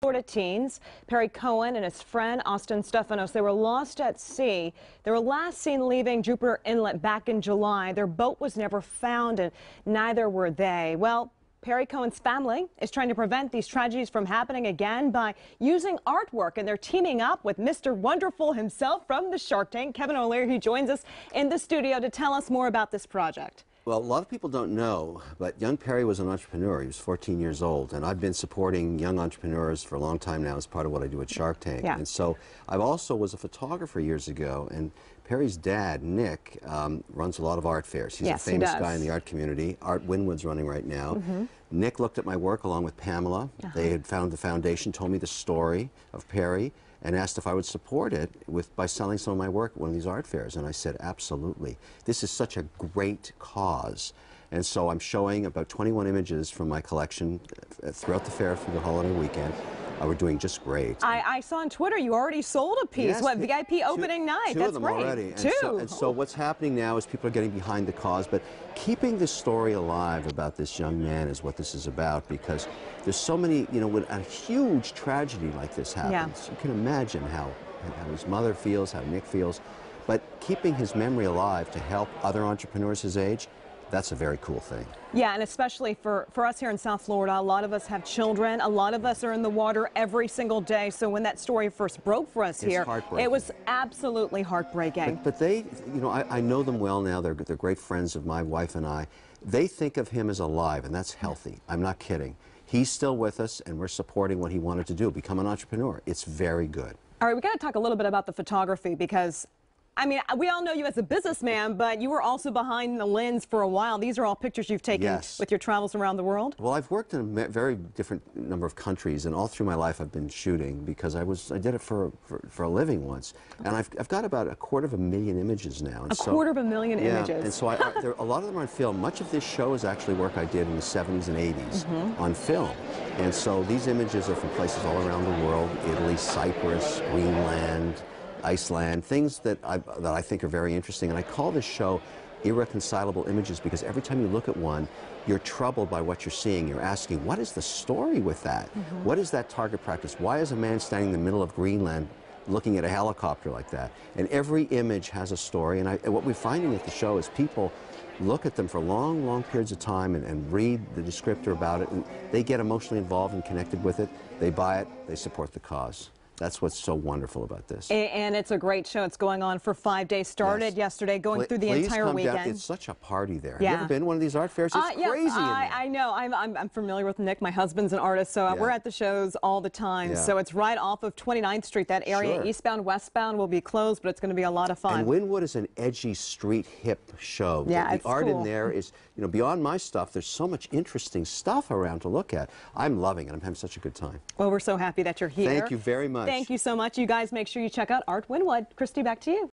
Florida teens, Perry Cohen and his friend Austin Stefanos, they were lost at sea. They were last seen leaving Jupiter Inlet back in July. Their boat was never found, and neither were they. Well, Perry Cohen's family is trying to prevent these tragedies from happening again by using artwork, and they're teaming up with Mr. Wonderful himself from the Shark Tank, Kevin O'Leary, who joins us in the studio to tell us more about this project. Well, a lot of people don't know, but young Perry was an entrepreneur. He was 14 years old, and I've been supporting young entrepreneurs for a long time now as part of what I do at Shark Tank. Yeah. And so I also was a photographer years ago, and Perry's dad, Nick, runs a lot of art fairs. He's a famous guy in the art community. Art Winwood's running right now. Nick looked at my work along with Pamela. They had found the foundation, told me the story of Perry, and asked if I would support it by selling some of my work at one of these art fairs. And I said, absolutely. This is such a great cause. And so I'm showing about 21 images from my collection throughout the fair through the holiday weekend. We're doing just great. I saw on Twitter you already sold a piece. Yes, what, VIP opening night? Two That's of them great. already. Two. And so what's happening now is people are getting behind the cause, but keeping the story alive about this young man is what this is about, because there's so many, you know, when a huge tragedy like this happens, you can imagine how his mother feels, how Nick feels, but keeping his memory alive to help other entrepreneurs his age, that's a very cool thing. Yeah, and especially for us here in South Florida, a lot of us have children. A lot of us are in the water every single day. So when that story first broke for us here, it was absolutely heartbreaking. But they, you know, I know them well now. They're great friends of my wife and I. They think of him as alive, and that's healthy. I'm not kidding. He's still with us, and we're supporting what he wanted to do, become an entrepreneur. It's very good. All right, we got to talk a little bit about the photography, because I mean, we all know you as a businessman, but you were also behind the lens for a while. These are all pictures you've taken with your travels around the world? Well, I've worked in a very different number of countries, and all through my life I've been shooting because I did it for a living once. And I've got about 250,000 images now. And 250,000 images? And so a lot of them are on film. Much of this show is actually work I did in the 70s and 80s on film. And so these images are from places all around the world: Italy, Cyprus, Greenland, Iceland, things that I think are very interesting. And I call this show Irreconcilable Images because every time you look at one, you're troubled by what you're seeing. You're asking, what is the story with that? What is that target practice? Why is a man standing in the middle of Greenland looking at a helicopter like that? And every image has a story. And what we're finding at the show is people look at them for long, long periods of time and read the descriptor about it, and they get emotionally involved and connected with it. They buy it, they support the cause. That's what's so wonderful about this. And it's a great show. It's going on for 5 days. Started yesterday, going through the entire weekend. Down. It's such a party there. Have you ever been to one of these art fairs? It's crazy. I know. I'm familiar with Nick. My husband's an artist, so we're at the shows all the time. So it's right off of 29th Street. That area, eastbound, westbound, will be closed, but it's going to be a lot of fun. And Wynwood is an edgy, street, hip show. Yeah, the art in there is, you know, beyond my stuff. There's so much interesting stuff around to look at. I'm loving it. I'm having such a good time. Well, we're so happy that you're here. Thank you very much. Thank you so much. You guys make sure you check out Art Wynwood. Christy, back to you.